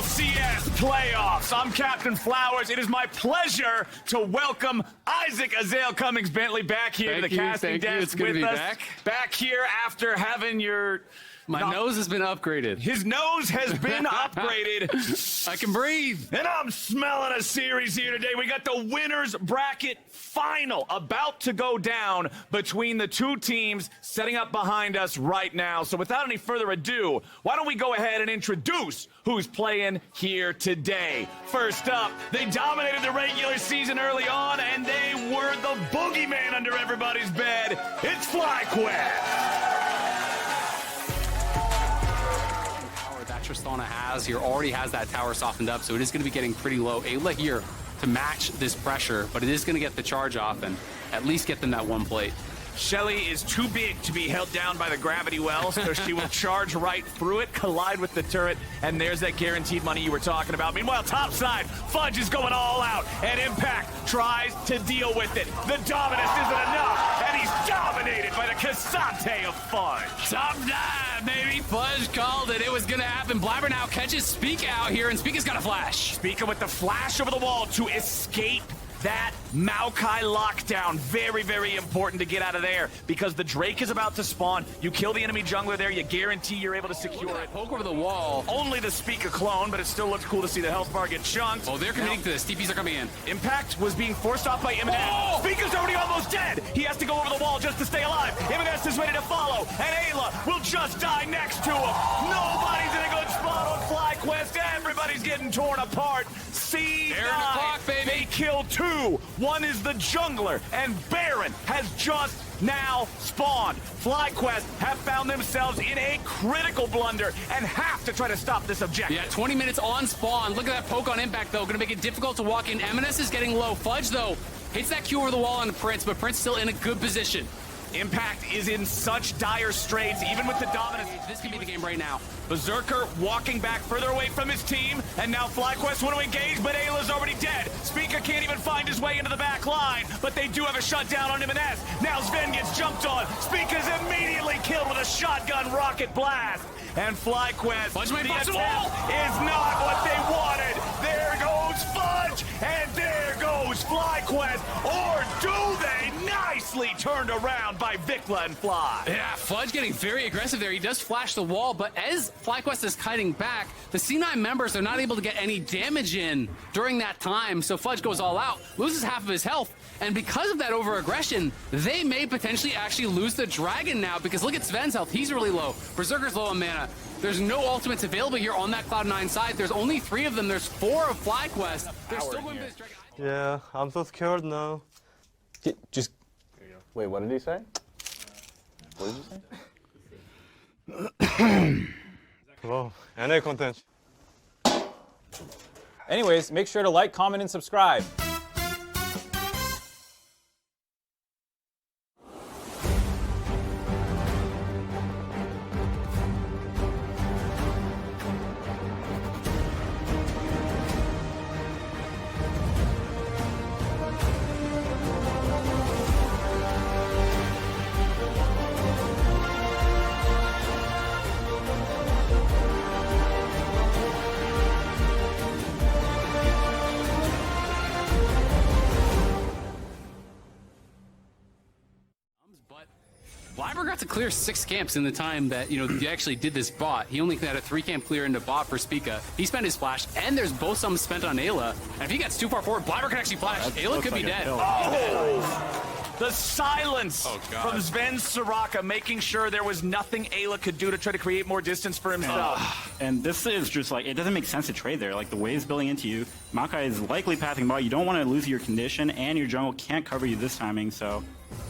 LCS playoffs. I'm Captain Flowers. It is my pleasure to welcome Isaac Azale Cummings Bentley back here to the casting desk it's good with to be us. Back here after having your... My nose has been upgraded. His nose has been upgraded. I can breathe. And I'm smelling a series here today. We got the winners bracket final about to go down between the two teams setting up behind us right now. So without any further ado, why don't we go ahead and introduce who's playing here today. First up, they dominated the regular season early on, and they were the boogeyman under everybody's bed. It's FlyQuest. That Tristana has here already has that tower softened up, so it is going to be getting pretty low. Ayla here to match this pressure, but it is going to get the charge off and at least get them that one plate. Shelly is too big to be held down by the gravity well, so she will charge right through it, collide with the turret, and there's that guaranteed money you were talking about. Meanwhile, topside, Fudge is going all out, and Impact tries to deal with it. The Dominus isn't enough, and he's dominated by the Cassante of Fudge. Top dive, baby. Fudge called it. It was going to happen. Blabber now catches Speak out here, and Speak has got a flash. Speaker with the flash over the wall to escape that Maokai lockdown. Very, very important to get out of there because the Drake is about to spawn. You kill the enemy jungler there, you guarantee you're able to secure it. Poke over the wall. Only the Speaker clone, but it still looks cool to see the health bar get chunked. Oh, they're committing to this. TPs are coming in. Impact was being forced off by Imminent. Oh! Speaker's already almost dead. He has to go over the wall just to stay alive. Imminent is ready to follow, and Ayla will just die next to him. Nobody's in a good spot on FlyQuest. Everybody's getting torn apart. C9. They're in the clock, baby. They kill two. One is the jungler, and Baron has just now spawned. FlyQuest have found themselves in a critical blunder and have to try to stop this objective. Yeah, 20 minutes on spawn. Look at that poke on Impact, though. Going to make it difficult to walk in. M&S is getting low. Fudge, though, hits that Q over the wall on the Prince, but Prince still in a good position. Impact is in such dire straits, even with the dominance. This could be the game right now. Berserker walking back further away from his team, and now FlyQuest want to engage, but Ayla's already dead. Speaker can't even find his way into the back line, but they do have a shutdown on M&S. Now Sven gets jumped on. Speaker's immediately killed with a shotgun rocket blast. And FlyQuest, the attempt is not what they wanted. There goes Fudge, and there goes FlyQuest. Or do they? Nicely turned around by Vikla and Fly. Yeah, Fudge getting very aggressive there. He does flash the wall, but as FlyQuest is kiting back, the C9 members are not able to get any damage in during that time, so Fudge goes all out, loses half of his health, and because of that over-aggression, they may potentially actually lose the Dragon now, because look at Sven's health. He's really low. Berserker's low on mana. There's no ultimates available here on that Cloud9 side. There's only 3 of them. There's 4 of FlyQuest. They're still going to this Dragon. Yeah, I'm so scared now. Just wait, what did he say? What did you say? Wow, NA content. Anyways, make sure to like, comment, and subscribe. Blabber got to clear 6 camps in the time that, he actually did this bot. He only had a 3-camp clear into bot for Spica. He spent his flash, and there's both some spent on Ayla. And if he gets too far forward, Blabber can actually flash. Ayla could be dead. Oh! The silence from Sven Soraka, making sure there was nothing Ayla could do to try to create more distance for himself. And this is just like, it doesn't make sense to trade there. Like, the wave's building into you. Maokai is likely pathing bot. You don't want to lose your condition, and your jungle can't cover you this timing, so...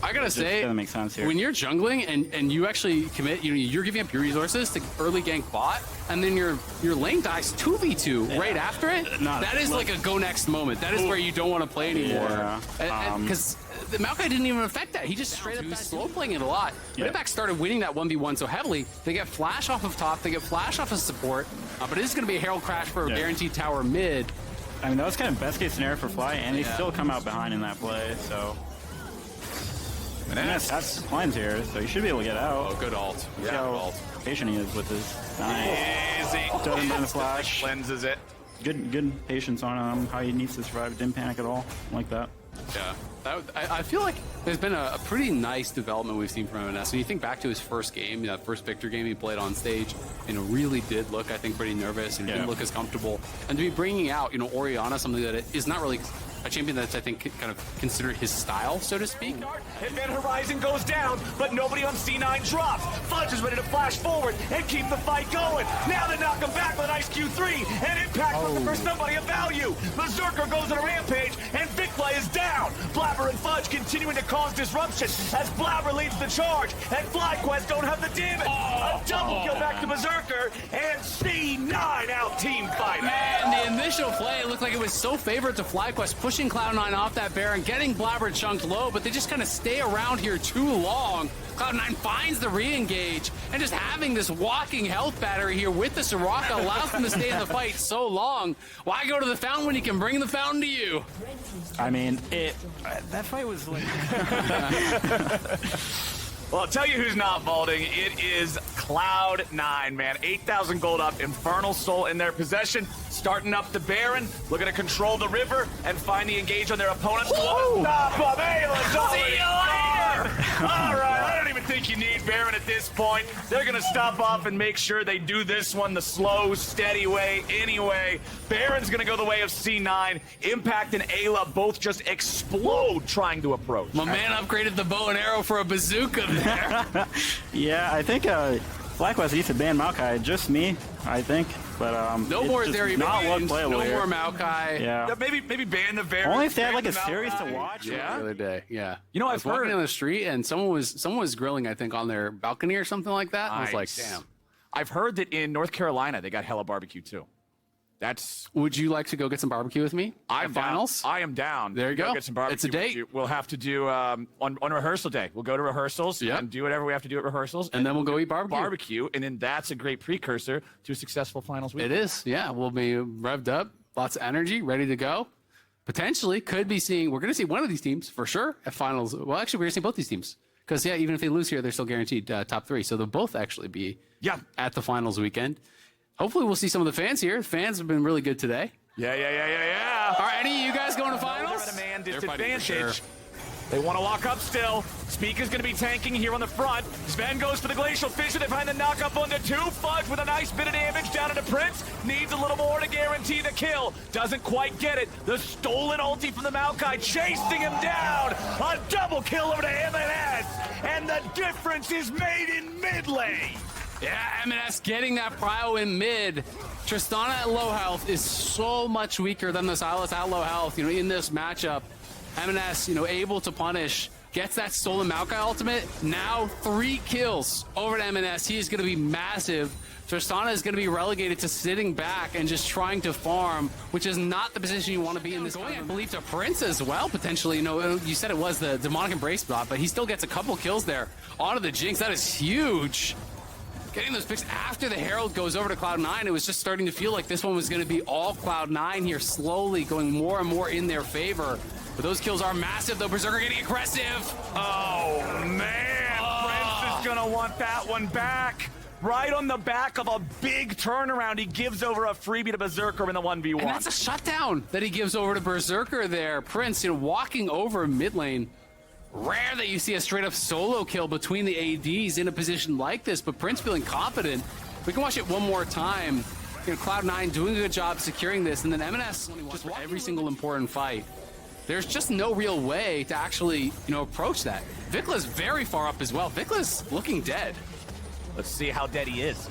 I gotta say, doesn't make sense here. When you're jungling and you actually commit, you're giving up your resources to early gank bot, and then your lane dies 2v2 right after it. That is like a go next moment. That is where you don't want to play anymore. Because the Maokai didn't even affect that. He just straight up slow playing it a lot. But Impact started winning that 1v1 so heavily. They get flash off of top. They get flash off of support. But it is going to be a Herald Crash for a guaranteed tower mid. I mean, that was kind of best case scenario for Fly, and they still come out behind in that play, so... And that's lines here, so you should be able to get out. Oh, good ult. Yeah. patient he is with his knife. Easy. Doesn't burn the flash. Cleanses it. Good patience on how he needs to survive. Didn't panic at all. Like that. Yeah, I feel like there's been a pretty nice development we've seen from M&S. When you think back to his first game, that first Victor game he played on stage, really did look, I think, pretty nervous and didn't look as comfortable. And to be bringing out, Orianna, something that is not really a champion that's, I think, kind of considered his style, so to speak. And then Horizon goes down, but nobody on C9 drops. Fudge is ready to flash forward and keep the fight going. Now they knock him back with an Ice Q3, and Impact looking for somebody of value. Berserker goes on a rampage, and Vikla is down. Blabber and Fudge continuing to cause disruption as Blabber leads the charge, and FlyQuest don't have the damage. A double kill back to Berserker, and C9 out team fight. Man, the initial play, it looked like it was so favored to FlyQuest, pushing Cloud9 off that Baron, getting Blabber chunked low, but they just kind of stay around here too long. Cloud9 finds the re-engage, and just having this walking health battery here with the Soraka allows them to stay in the fight so long. Why go to the fountain when you can bring the fountain to you? I mean, that fight was like... Well, I'll tell you who's not vaulting. It is Cloud9, man. 8,000 gold up, Infernal Soul in their possession, starting up the Baron, looking to control the river and find the engage on their opponent. Stop him! See you later! All right, I don't even think you need Baron at this point. They're going to stop off and make sure they do this one the slow, steady way anyway. Baron's going to go the way of C9. Impact and Ayla both just explode trying to approach. My man upgraded the bow and arrow for a bazooka there. Yeah, I think FlyQuest needs to ban Maokai. Just me, I think. But no more Theory not bans, look playable no here. more Maokai. Yeah. Maybe ban the Baron. Only if they had like a ban the series to Maokai. watch. The other day, yeah. You know, I I've was walking heard- on the street and someone was grilling, I think, on their balcony or something like that. And I was like, Nice. damn. I've heard that in North Carolina they got hella barbecue too. That's Would you like to go get some barbecue with me? I'm at down. finals. I am down. There you go. Get some barbecue. It's a date. with you. We'll have to do on rehearsal day. We'll go to rehearsals Yep. and do whatever we have to do at rehearsals, And then we'll go eat barbecue. Barbecue, and then that's a great precursor to a successful finals week. It is, yeah. We'll be revved up, lots of energy, ready to go. Potentially, could be seeing. We're going to see one of these teams for sure at finals. Well, actually, we're going to see both these teams because yeah, even if they lose here, they're still guaranteed top 3. So they'll both actually be at the finals weekend. Hopefully, we'll see some of the fans here. Fans have been really good today. Yeah. Are any of you guys going to finals? They're at a man They're fighting for disadvantage. sure. They want to lock up still. Speak is going to be tanking here on the front. Sven goes for the Glacial Fissure. They find the knock-up onto 2. Fudge with a nice bit of damage down into Prince. Needs a little more to guarantee the kill. Doesn't quite get it. The stolen ulti from the Maokai chasing him down. A double kill over to M&S. And the difference is made in mid lane. Yeah, M&S getting that prio in mid. Tristana at low health is so much weaker than the Silas at low health. In this matchup, M&S, able to punish, gets that stolen Maokai ultimate. Now 3 kills over to M&S. He is going to be massive. Tristana is going to be relegated to sitting back and just trying to farm, which is not the position you want to be in this game. I believe to Prince as well, potentially. You said it was the demonic embrace spot, but he still gets a couple kills there onto the Jinx. That is huge. Getting those picks after the Herald goes over to Cloud9, it was just starting to feel like this one was going to be all Cloud9 here, slowly going more and more in their favor. But those kills are massive, though. Berserker getting aggressive. Oh, man. Prince is going to want that one back. Right on the back of a big turnaround, he gives over a freebie to Berserker in the 1v1. And that's a shutdown that he gives over to Berserker there. Prince, walking over mid lane. Rare that you see a straight-up solo kill between the ADs in a position like this, but Prince feeling confident. We can watch it one more time. Cloud9 doing a good job securing this, and then M&S just for every single important fight. There's just no real way to actually, approach that. Vikla's very far up as well. Vikla's looking dead. Let's see how dead he is.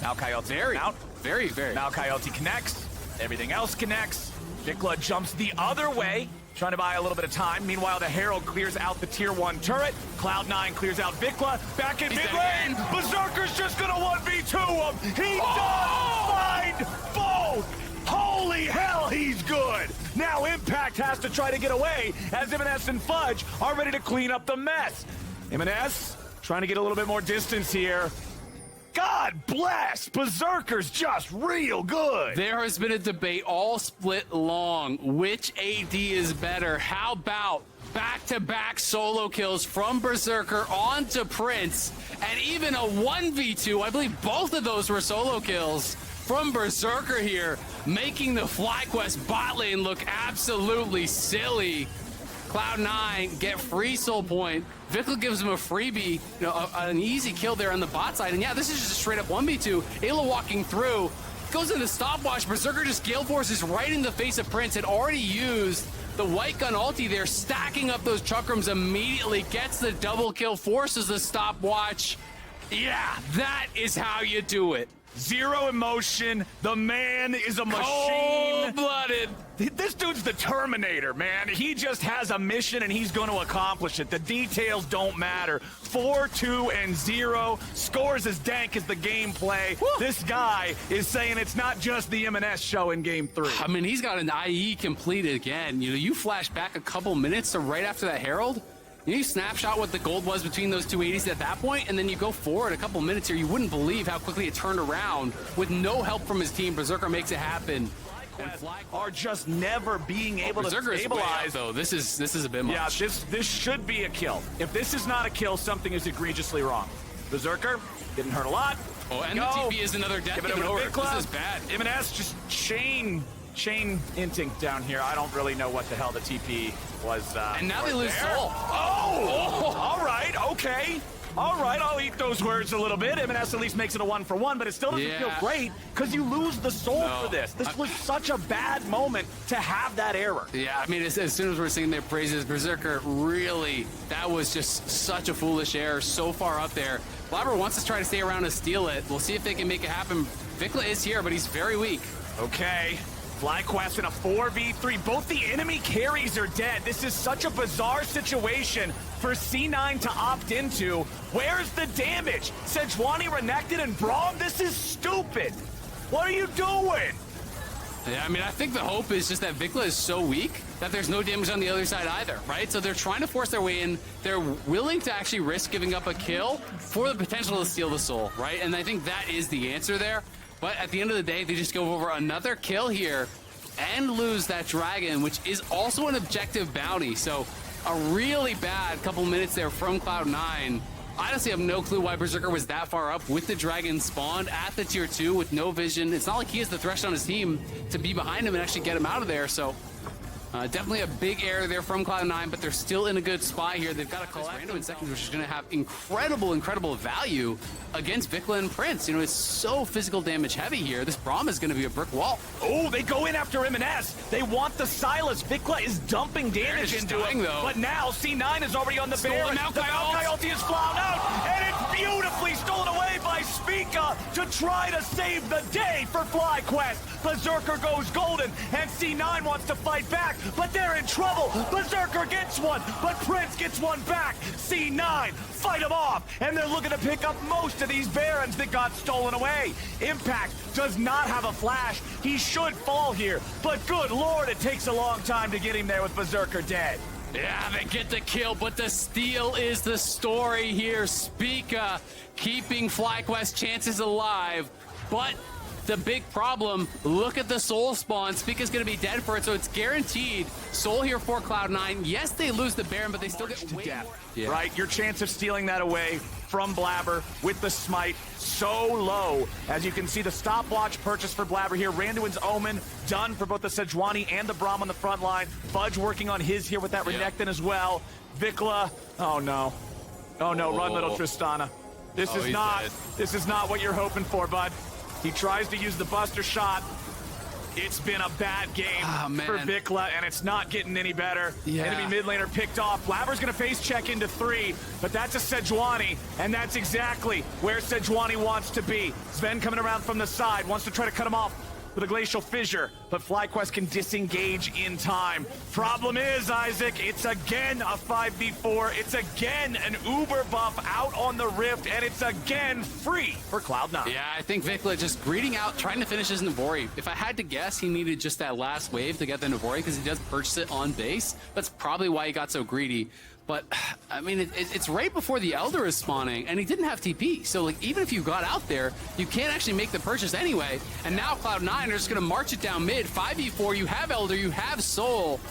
Maokai ulti out. Very. Maokai ulti connects. Everything else connects. Vikla jumps the other way, trying to buy a little bit of time. Meanwhile, the Herald clears out the tier 1 turret. Cloud9 clears out Vikla. Back in mid lane. Berserker's just gonna 1v2 him. He does find both. Holy hell, he's good. Now Impact has to try to get away as M&S and Fudge are ready to clean up the mess. M&S trying to get a little bit more distance here. God bless! Berserker's just real good! There has been a debate all split long. Which AD is better? How about Back-to-back solo kills from Berserker onto Prince, and even a 1v2. I believe both of those were solo kills from Berserker here, making the FlyQuest bot lane look absolutely silly. Cloud9 get free soul point. Vikla gives him a freebie, an easy kill there on the bot side. And yeah, this is just a straight up 1v2. Ayla walking through, goes into stopwatch. Berserker just Gale Forces right in the face of Prince. Had already used the white gun ulti there, stacking up those chakrams immediately, gets the double kill, forces the stopwatch. Yeah, that is how you do it. Zero emotion. The man is a machine. Cold-blooded. This dude's the Terminator, man. He just has a mission and he's going to accomplish it. The details don't matter. 4-2-0. Scores as dank as the gameplay. Woo. This guy is saying it's not just the M&S show in Game 3. I mean, he's got an IE completed again. You flash back a couple minutes to right after that Herald. You snapshot what the gold was between those two 80s at that point, and then you go forward a couple minutes here. You wouldn't believe how quickly it turned around with no help from his team. Berserker makes it happen. Are just never being able Berserker to is way stabilize. up, though. This is a bit much. Yeah, this should be a kill. If this is not a kill, something is egregiously wrong. Berserker didn't hurt a lot. Oh, and Go. the TP is another death Give it given over over. to Vikla. This is bad. M&S just chain inting down here. I don't really know what the hell the TP was. And now they was lose there. soul. Oh! All right, okay. All right, I'll eat those words a little bit. M&S at least makes it a 1-for-1, but it still doesn't feel great because you lose the soul for this. This was such a bad moment to have that error. Yeah, I mean, as soon as we're singing their praises, Berserker really, that was just such a foolish error, so far up there. Blabber wants to try to stay around and steal it. We'll see if they can make it happen. Vikla is here, but he's very weak. Okay. FlyQuest in a 4v3. Both the enemy carries are dead. This is such a bizarre situation for C9 to opt into. Where's the damage? Sejuani, Renekton, and Braum? This is stupid. What are you doing? Yeah, I mean, I think the hope is just that Vikla is so weak that there's no damage on the other side either, right? So they're trying to force their way in. They're willing to actually risk giving up a kill for the potential to steal the soul, right? And I think that is the answer there. But at the end of the day, they just go over another kill here and lose that dragon, which is also an objective bounty. So a really bad couple minutes there from Cloud9. I honestly have no clue why Berserker was that far up with the dragon spawned at the tier 2 with no vision. It's not like he has the thresh on his team to be behind him and actually get him out of there. So definitely a big error there from Cloud9, but they're still in a good spot here. They've got a collect random in seconds, which is going to have incredible value against Vikla and Prince. It's so physical damage heavy here. This Braum is going to be a brick wall. Oh, they go in after M&S. They want the Silas. Vikla is dumping damage into him. Though. But now C9 is already on the bear. The Maokai ulti is flown out, and it's beautifully stolen away by Spica to try to save the day for FlyQuest. Berserker goes golden, and C9 wants to fight back, but they're in trouble. Berserker gets one, but Prince gets one back. C9 fight him off, and they're looking to pick up most of these Barons that got stolen away. Impact does not have a flash. He should fall here, but good lord, it takes a long time to get him there with Berserker dead. Yeah, they get the kill, but the steal is the story here. Spica keeping FlyQuest chances alive, but the big problem, look at the soul spawn. Spica's going to be dead for it, so it's guaranteed soul here for Cloud9. Yes, they lose the Baron, but they still get To way death, more. Yeah. right? Your chance of stealing that away from Blabber with the smite so low. As you can see, the stopwatch purchase for Blabber here. Randuin's Omen done for both the Sejuani and the Braum on the front line. Fudge working on his here with that Renekton as well. Vikla, oh no. Oh no, run little Tristana. This is he's not dead. this is not what you're hoping for, bud. He tries to use the Buster shot. It's been a bad game for Vikla, and it's not getting any better. Yeah. Enemy mid laner picked off. Blabber's going to face check into 3, but that's a Sejuani, and that's exactly where Sejuani wants to be. Sven coming around from the side, wants to try to cut him off with a Glacial Fissure, but FlyQuest can disengage in time. Problem is, Isaac, it's again a 5v4. It's again an Uber buff out on the Rift, and it's again free for Cloud9. Yeah, I think Vikla just greeting out, trying to finish his Navori. If I had to guess, he needed just that last wave to get the Navori because he does purchase it on base. That's probably why he got so greedy. But, I mean, it's right before the Elder is spawning, and he didn't have TP. So, like, even if you got out there, you can't actually make the purchase anyway. And now Cloud9 are just going to march it down mid. 5v4, you have Elder, you have Soul.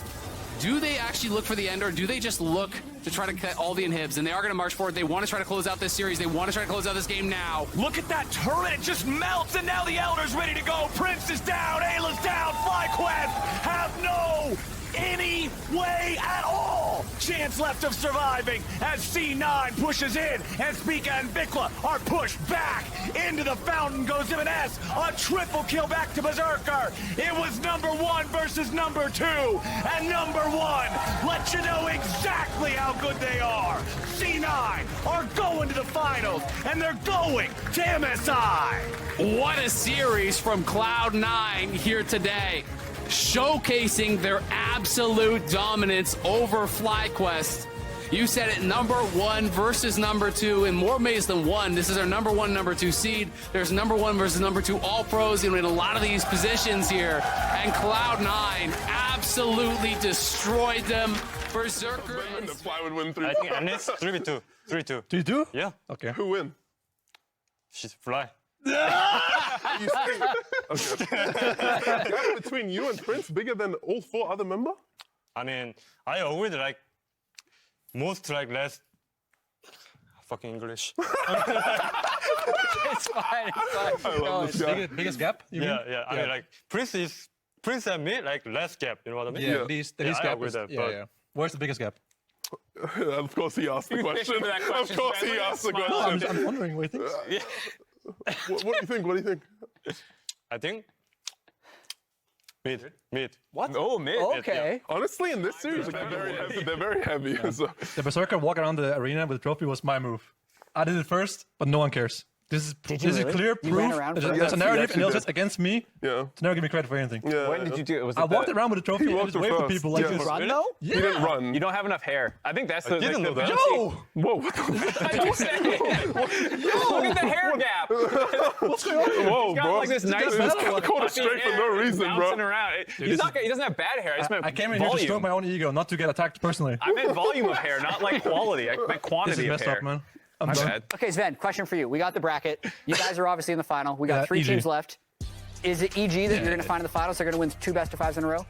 Do they actually look for the end, or do they just look to try to cut all the inhibs? And they are going to march forward. They want to try to close out this series. They want to try to close out this game now. Look at that turret, it just melts, and now the Elder's ready to go. Prince is down, Ayla's down, FlyQuest have no any way at all chance left of surviving as C9 pushes in, and Spica and Vikla are pushed back into the fountain. Goes M&S, a triple kill back to Berserker. It was number 1 versus number 2, and number 1 let you know exactly how good they are. C9 are going to the finals, and they're going to MSI. What a series from Cloud9 here today, showcasing their absolute dominance over FlyQuest. You said it, number 1 versus number 2 in more ways than one. This is our number 1, number 2 seed. There's number 1 versus number 2 all pros in a lot of these positions here. And Cloud9 absolutely destroyed them. Berserker. And the Fly would win 3. I think Ernest 3v2. 3-2. 3-2? Yeah. Okay. Who win? She's Fly. You think? Okay. Gap between you and Prince bigger than all 4 other members? I mean, I always like most like less fucking English. It's fine. It's fine. I love this guy. Biggest gap? You mean? Yeah. I mean, like Prince and me like less gap. You know what I mean? Yeah, Yeah. the least I gap agree is, with that, yeah, but- yeah. Where's the biggest gap? Of course he asked the question. for that question, Of course Sven. he Look at asked the that No, question. I'm wondering what you think. What do you think? What do you think? I think mid. What? Oh, mid. Okay. Honestly, in this series, like, they're very heavy. So. The Berserker walk around the arena with the trophy was my move. I did it first, but no one cares. This you is really? clear You ran proof. around There's for a, it? there's a Yes, he narrative actually and did. it's against me Yeah. to never give me credit for anything. Yeah. When did you do it? Was it I walked the- around with the trophy He and walked just waved for first. people like Yeah. this. Run though? He didn't run. You don't have enough hair. I think that's the. didn't know that. Yo! Whoa, what the fuck? You said it. Look at the hair gap. What's going on here? Whoa, He's got bro. like this nice. This guy caught it straight for no reason, bouncing bro. around. He's not. He doesn't have bad hair. I just meant I came in here to volume. stroke my own ego, not to get attacked personally. I meant volume of hair, not like quality. I meant This quantity is of messed hair. up, man. I'm My done. bad. Okay, Sven, question for you. We got the bracket. You guys are obviously in the final. We got Yeah, 3 EG. teams left. Is it EG that you're going to find in the finals? They're going to win 2 best-of-5s in a row?